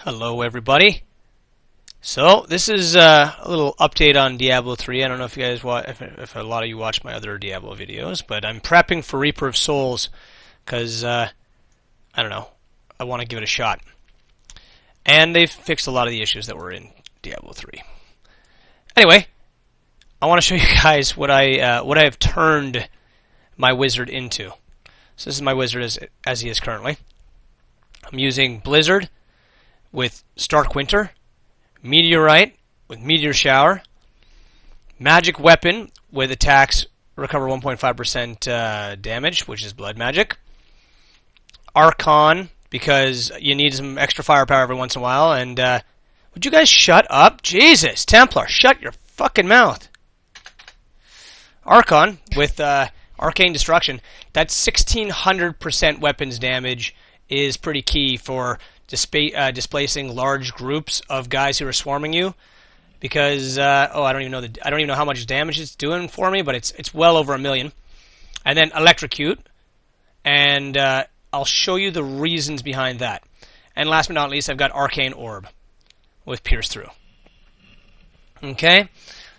Hello everybody. So this is a little update on Diablo 3. I don't know if you guys if a lot of you watch my other Diablo videos, but I'm prepping for Reaper of Souls because I don't know, I want to give it a shot. And they've fixed a lot of the issues that were in Diablo 3. Anyway, I want to show you guys what I have turned my wizard into. So this is my wizard as he is currently. I'm using Blizzard with Stark Winter, Meteorite with Meteor Shower, Magic Weapon with attacks recover 1.5% damage, which is blood magic, Archon because you need some extra firepower every once in a while, and would you guys shut up? Jesus, Templar, shut your fucking mouth. Archon with Arcane Destruction. That 1600% weapons damage is pretty key for displacing large groups of guys who are swarming you, because I don't even know how much damage it's doing for me, but it's well over 1 million. And then Electrocute, and I'll show you the reasons behind that. And last but not least, I've got Arcane Orb with Pierce Through. Okay,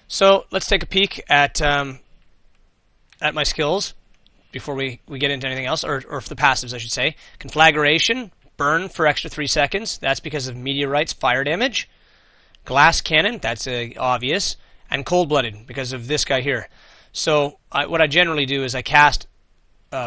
so let's take a peek at my skills before we get into anything else, or for the passives, I should say. Conflagration. Burn for extra 3 seconds. That's because of Meteorite's fire damage. Glass Cannon, that's obvious. And Cold-Blooded, because of this guy here. So what I generally do is I cast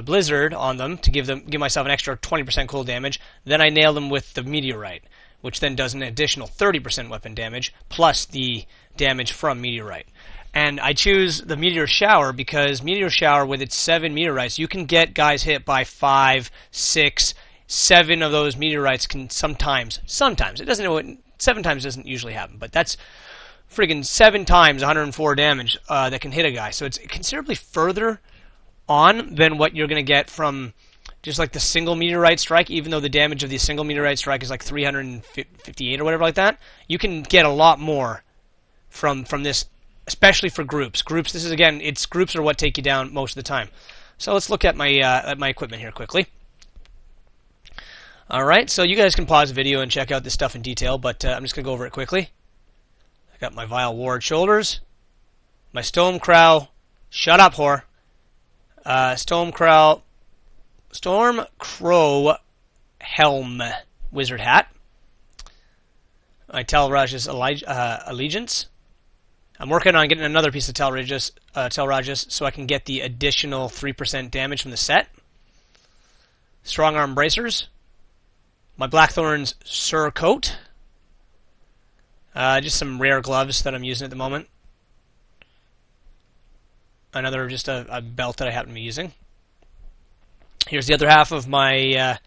Blizzard on them to give myself an extra 20% cold damage. Then I nail them with the Meteorite, which then does an additional 30% weapon damage, plus the damage from Meteorite. And I choose the Meteor Shower because Meteor Shower, with its 7 meteorites, you can get guys hit by 5, 6, 7 of those meteorites can sometimes, it doesn't, 7 times doesn't usually happen, but that's friggin' 7 times 104 damage that can hit a guy. So it's considerably further on than what you're going to get from just like the single meteorite strike, even though the damage of the single meteorite strike is like 358 or whatever like that. You can get a lot more from this, especially for groups. Groups, this is again, groups are what take you down most of the time. So let's look at my equipment here quickly. Alright, so you guys can pause the video and check out this stuff in detail, but I'm just going to go over it quickly. I got my Vile Ward shoulders, my Storm Crow, shut up, whore, Storm Crow helm wizard hat, my Tel'Raja's allegiance. I'm working on getting another piece of Tel'Raja's so I can get the additional 3% damage from the set. Strong Arm Bracers. My Blackthorn's Surcoat. Just some rare gloves that I'm using at the moment. Another, just a belt that I happen to be using. Here's the other half of my...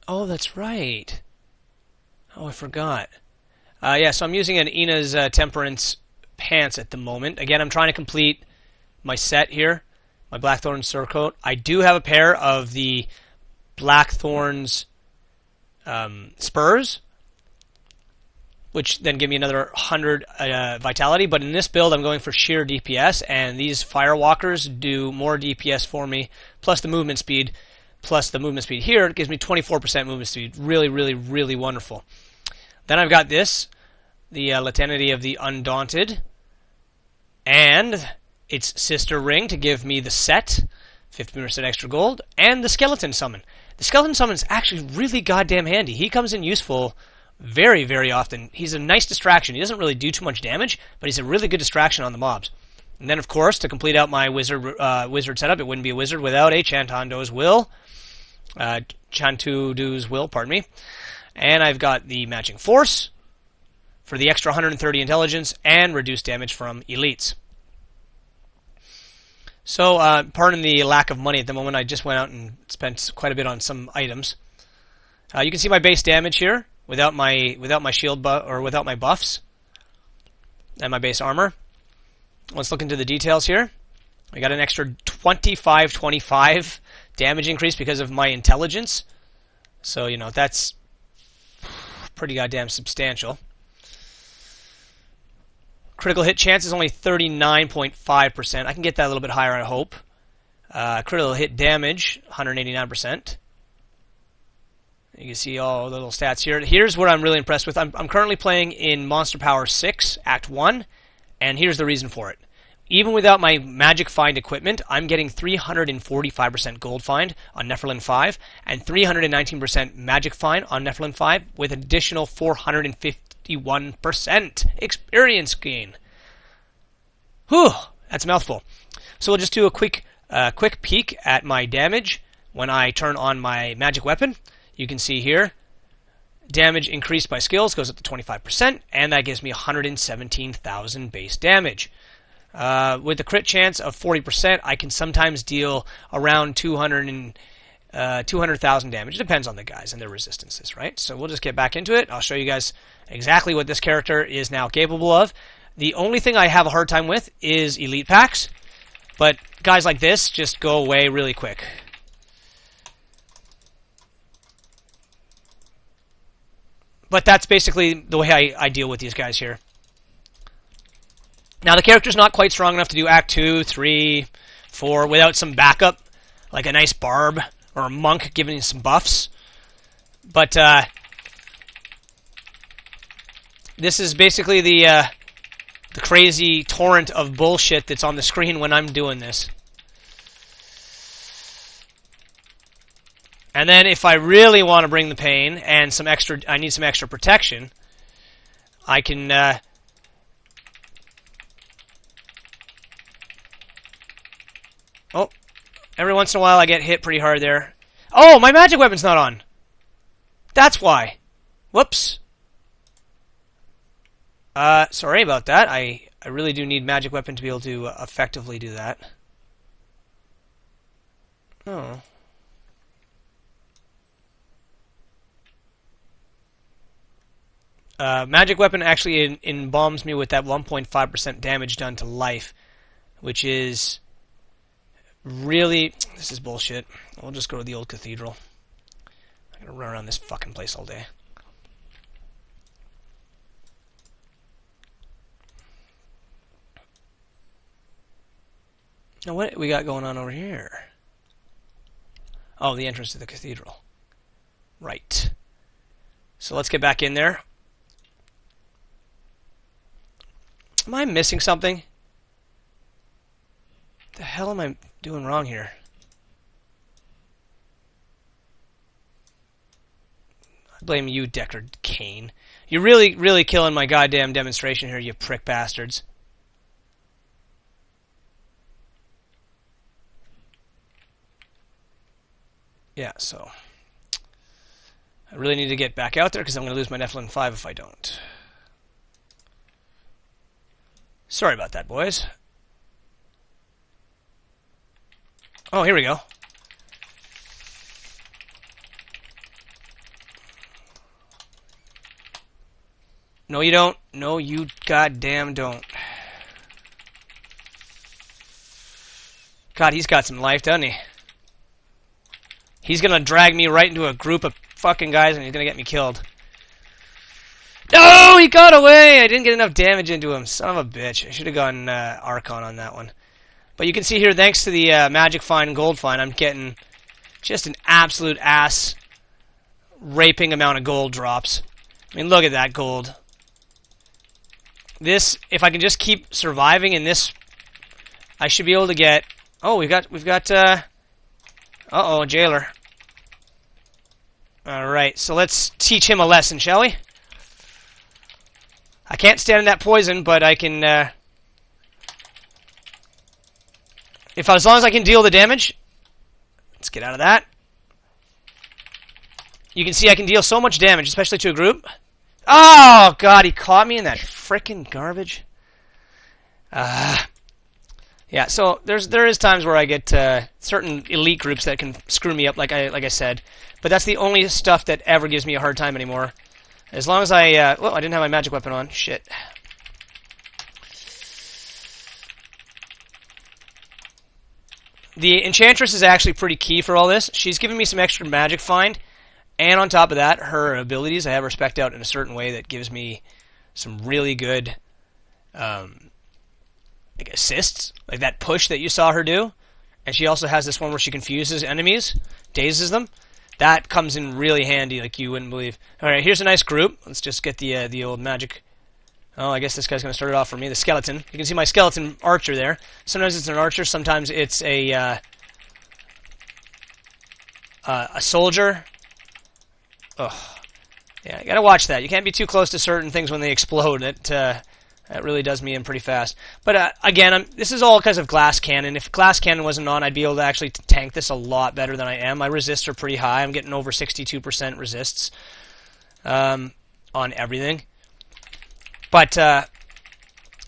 Oh, that's right. Oh, I forgot. Yeah, so I'm using an Ina's Temperance pants at the moment. Again, I'm trying to complete my set here. My Blackthorn Surcoat. I do have a pair of the Blackthorn's spurs, which then give me another 100 vitality, but in this build I'm going for sheer DPS, and these Firewalkers do more DPS for me, plus the movement speed here, it gives me 24% movement speed. Really, really, really wonderful. Then I've got this, the Lieutenant of the Undaunted, and its sister ring to give me the set, 50% extra gold, and the Skeleton Summon. The Skeleton Summon is actually really goddamn handy. He comes in useful very, very often. He's a nice distraction. He doesn't really do too much damage, but he's a really good distraction on the mobs. And then, of course, to complete out my wizard setup, it wouldn't be a wizard without a Chantando's Will. Chantudu's Will, pardon me. And I've got the Matching Force for the extra 130 intelligence and reduced damage from elites. So, pardon the lack of money at the moment. I just went out and spent quite a bit on some items. You can see my base damage here without my shield or without my buffs and my base armor. Let's look into the details here. I got an extra 25 damage increase because of my intelligence. So, you know, that's pretty goddamn substantial. Critical hit chance is only 39.5%. I can get that a little bit higher, I hope. Critical hit damage, 189%. You can see all the little stats here. Here's what I'm really impressed with. I'm currently playing in Monster Power 6, Act 1, and here's the reason for it. Even without my Magic Find equipment, I'm getting 345% Gold Find on Nephilim 5 and 319% Magic Find on Nephilim 5 with additional 451% experience gain. Whew, that's a mouthful. So we'll just do a quick peek at my damage when I turn on my magic weapon. You can see here, damage increased by skills goes up to 25%, and that gives me 117,000 base damage. With a crit chance of 40%, I can sometimes deal around 200,000 damage. It depends on the guys and their resistances, right? So we'll just get back into it. I'll show you guys exactly what this character is now capable of. The only thing I have a hard time with is elite packs, but guys like this just go away really quick. But that's basically the way I deal with these guys here. Now, the character's not quite strong enough to do Act 2, 3, 4 without some backup, like a nice barb or a monk giving you some buffs. But this is basically the crazy torrent of bullshit that's on the screen when I'm doing this. And then if I really want to bring the pain and I need some extra protection, I can oh, every once in a while I get hit pretty hard there. Oh, my magic weapon's not on. That's why. Whoops. Sorry about that. I really do need magic weapon to be able to effectively do that. Oh. Magic weapon actually embalms me with that 1.5% damage done to life, which is really... This is bullshit. We'll just go to the old cathedral. I'm gonna run around this fucking place all day. Now what we got going on over here? Oh, the entrance to the cathedral. Right. So let's get back in there. Am I missing something? The hell am I doing wrong here? I blame you, Deckard Cain. You're really killing my goddamn demonstration here, you prick bastards. Yeah, so I really need to get back out there because I'm going to lose my Nephilim 5 if I don't. Sorry about that, boys. Oh, here we go. No, you don't. No, you goddamn don't. God, he's got some life, doesn't he? He's gonna drag me right into a group of fucking guys and he's gonna get me killed. No, he got away! I didn't get enough damage into him. Son of a bitch. I should have gone Archon on that one. But you can see here, thanks to the Magic Find and Gold Find, I'm getting just an absolute ass-raping amount of gold drops. I mean, look at that gold. This, if I can just keep surviving in this, I should be able to get... Oh, we've got uh-oh, a jailer. Alright, so let's teach him a lesson, shall we? I can't stand in that poison, but I can, as long as I can deal the damage, let's get out of that. You can see I can deal so much damage, especially to a group. Oh, God, he caught me in that frickin' garbage. Yeah, so there is times where I get certain elite groups that can screw me up, like I said. But that's the only stuff that ever gives me a hard time anymore. As long as I didn't have my magic weapon on. Shit. The Enchantress is actually pretty key for all this. She's giving me some extra magic find, and on top of that, her abilities I have her spec'd out in a certain way that gives me some really good like assists, like that push that you saw her do. And she also has this one where she confuses enemies, dazes them. That comes in really handy, like you wouldn't believe. All right, here's a nice group. Let's just get the old magic. Oh, I guess this guy's going to start it off for me. The skeleton. You can see my skeleton archer there. Sometimes it's an archer. Sometimes it's a soldier. Ugh. Yeah, you got to watch that. You can't be too close to certain things when they explode. That really does me in pretty fast. But again, this is all because of glass cannon. If glass cannon wasn't on, I'd be able to actually tank this a lot better than I am. My resists are pretty high. I'm getting over 62% resists on everything. But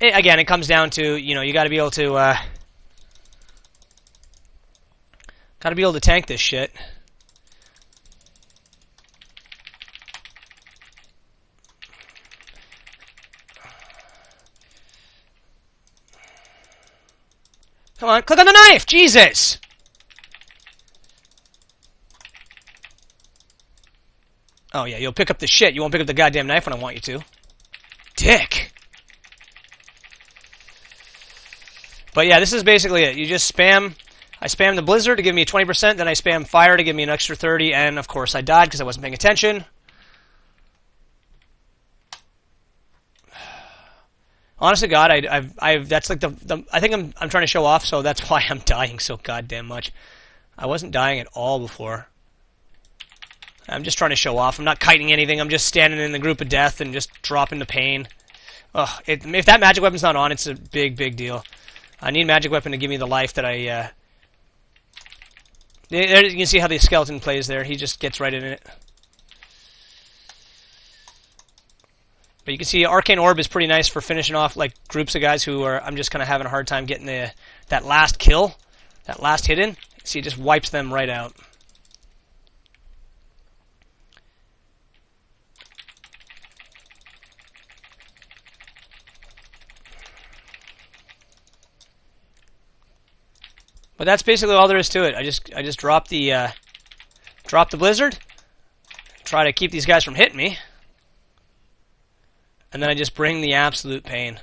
again, it comes down to, you got to be able to tank this shit. Come on, click on the knife! Jesus! Oh yeah, you'll pick up the shit. You won't pick up the goddamn knife when I want you to. Dick! But yeah, this is basically it. You just spam... I spam the blizzard to give me 20%, then I spam fire to give me an extra 30, and of course I died because I wasn't paying attention. Honest to God, that's like I think I'm trying to show off, so that's why I'm dying so goddamn much. I wasn't dying at all before. I'm just trying to show off. I'm not kiting anything. I'm just standing in the group of death and just dropping the pain. Ugh, if that magic weapon's not on, it's a big, big deal. I need a magic weapon to give me the life that I... There you can see how the skeleton plays there. He just gets right in it. But you can see Arcane Orb is pretty nice for finishing off like groups of guys who are... I'm just kind of having a hard time getting that last kill, that last hit in. See, it just wipes them right out. But that's basically all there is to it. I just drop the blizzard, try to keep these guys from hitting me. And then I just bring the absolute pain.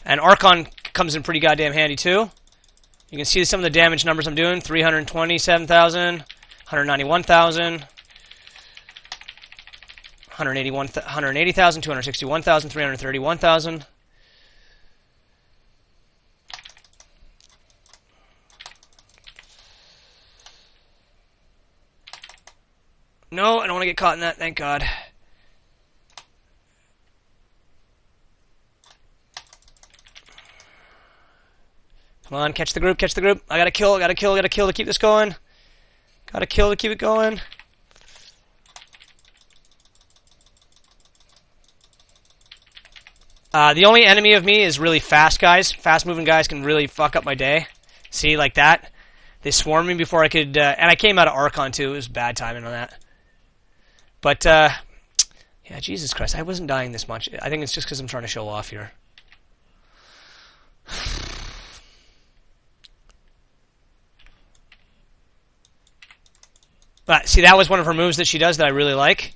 And Archon comes in pretty goddamn handy too. You can see some of the damage numbers I'm doing. 327,000, 191,000, 180,000, 261,000, 331,000. No, I don't want to get caught in that, thank God. Come on, catch the group, catch the group. I gotta kill to keep this going. Gotta kill to keep it going. The only enemy of me is really fast guys. Fast-moving guys can really fuck up my day. See, like that? They swarmed me before I could... and I came out of Archon, too. It was bad timing on that. But, yeah, Jesus Christ, I wasn't dying this much. I think it's just because I'm trying to show off here. But, see, that was one of her moves that she does that I really like.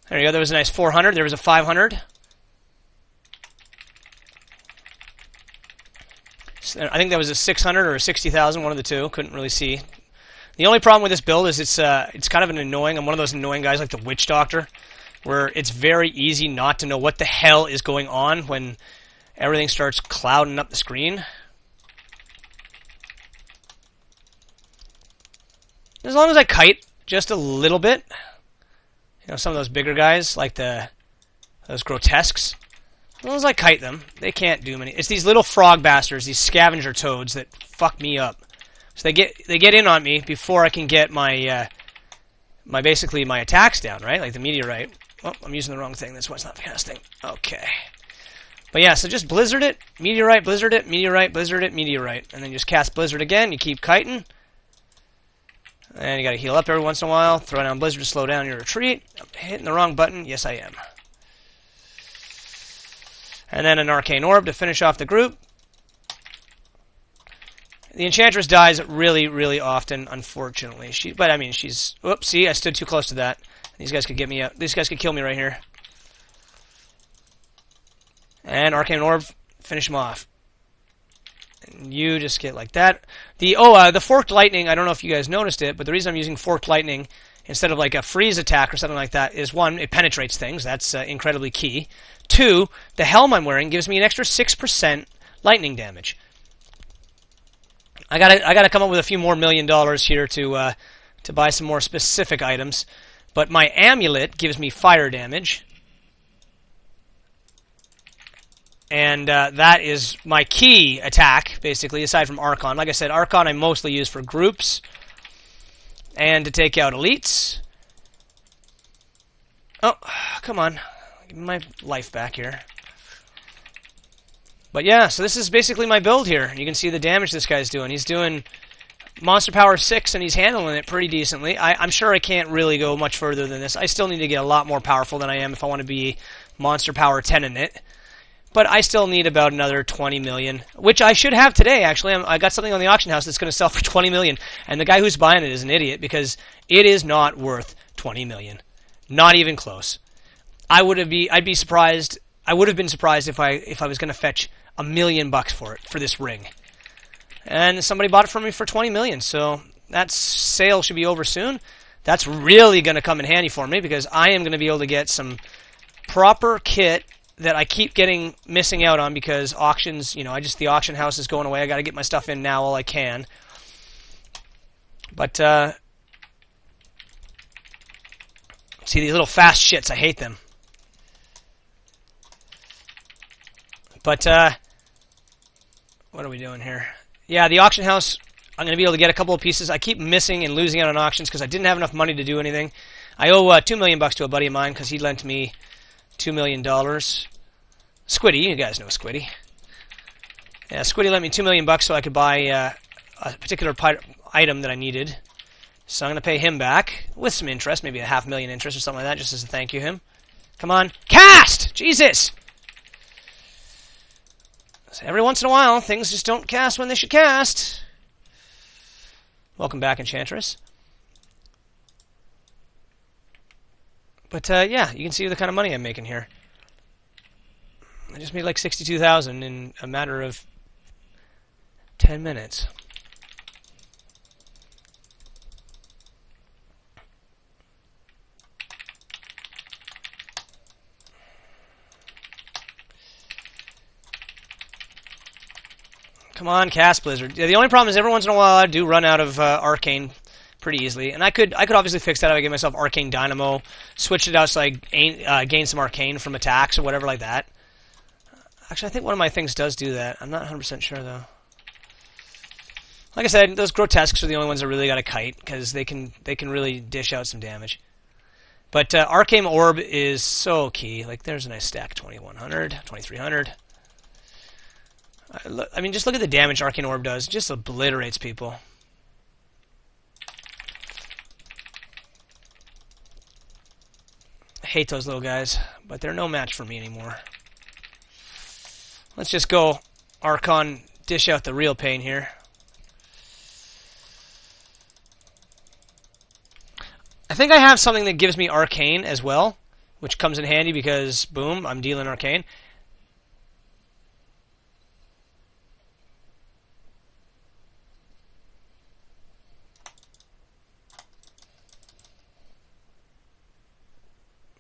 There you go, there was a nice 400. There was a 500. I think that was a 600 or a 60,000, one of the two. Couldn't really see. The only problem with this build is it's kind of an annoying... I'm one of those annoying guys like the Witch Doctor, where it's very easy not to know what the hell is going on when everything starts clouding up the screen. As long as I kite just a little bit, you know, some of those bigger guys, like those grotesques, as long as I kite them, they can't do many. It's these little frog bastards, these scavenger toads that fuck me up. So they get in on me before I can get my basically my attacks down, right? Like the meteorite. Oh, I'm using the wrong thing. That's why it's not casting. Okay. But yeah, so just blizzard it, meteorite, blizzard it, meteorite, blizzard it, meteorite, and then just cast blizzard again. You keep kiting. And you gotta heal up every once in a while. Throw down blizzard to slow down your retreat. I'm hitting the wrong button. Yes, I am. And then an arcane orb to finish off the group. The enchantress dies really, really often, unfortunately. But I mean, she's. Oops, see, I stood too close to that. These guys could get me out. These guys could kill me right here. And arcane orb, finish them off. And you just get like that. The forked lightning, I don't know if you guys noticed it, but the reason I'm using forked lightning instead of like a freeze attack or something like that is, one, it penetrates things. That's incredibly key. Two, the helm I'm wearing gives me an extra 6% lightning damage. I gotta come up with a few more $1 million here to buy some more specific items. But my amulet gives me fire damage. And that is my key attack, basically, aside from Archon. Like I said, Archon I mostly use for groups and to take out elites. Oh, come on. Give me my life back here. But yeah, so this is basically my build here. You can see the damage this guy's doing. He's doing Monster Power 6, and he's handling it pretty decently. I'm sure I can't really go much further than this. I still need to get a lot more powerful than I am if I want to be Monster Power 10 in it. But I still need about another 20 million, which I should have today, actually. I got something on the auction house that's going to sell for 20 million, and the guy who's buying it is an idiot, because it is not worth 20 million. Not even close. I'd be surprised. I would have been surprised if I was going to fetch $1 million for it, for this ring. And somebody bought it from me for 20 million, so that sale should be over soon. That's really going to come in handy for me, because I am going to be able to get some proper kit that I keep missing out on because auctions, the auction house is going away. I got to get my stuff in now while I can. But see these little fast shits, I hate them. But what are we doing here? Yeah, the auction house, I'm going to be able to get a couple of pieces. I keep missing and losing out on auctions because I didn't have enough money to do anything. I owe $2 million to a buddy of mine because he lent me $2 million. Squiddy, you guys know Squiddy. Yeah, Squiddy lent me $2 million so I could buy a particular item that I needed. So I'm going to pay him back with some interest, maybe $500,000 interest or something like that, just as a thank you him. Come on. Cast! Jesus! So every once in a while, things just don't cast when they should cast. Welcome back, Enchantress. But yeah, you can see the kind of money I'm making here. I just made like 62,000 in a matter of 10 minutes. Come on, cast Blizzard. Yeah, the only problem is every once in a while I do run out of Arcane pretty easily, and I could obviously fix that if I give myself Arcane Dynamo, switch it out so I gain some Arcane from attacks or whatever like that. Actually, I think one of my things does do that. I'm not 100% sure though. Like I said, those grotesques are the only ones that really got a kite because they can really dish out some damage. But Arcane Orb is so key. Like there's a nice stack, 2100, 2300. I mean, just look at the damage Arcane Orb does. It just obliterates people. I hate those little guys, but they're no match for me anymore. Let's just go Archon, dish out the real pain here. I think I have something that gives me Arcane as well, which comes in handy because, boom, I'm dealing Arcane.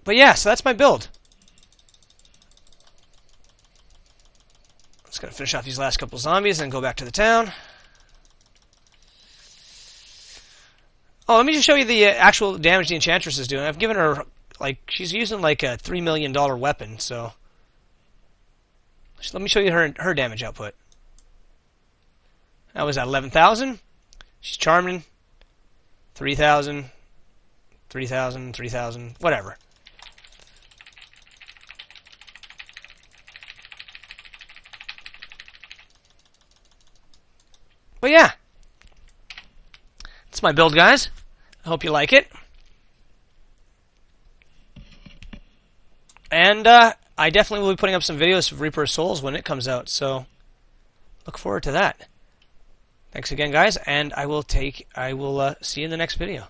But yeah, so that's my build. Just gonna finish off these last couple zombies and go back to the town. Oh, let me just show you the actual damage the Enchantress is doing. I've given her, like, she's using like a $3 million weapon, so... Let me show you her damage output. That was at 11,000. She's charming. 3,000. 3,000, 3,000, whatever. But yeah, that's my build, guys. I hope you like it. And I definitely will be putting up some videos of Reaper of Souls when it comes out, so look forward to that. Thanks again, guys, and I will see you in the next video.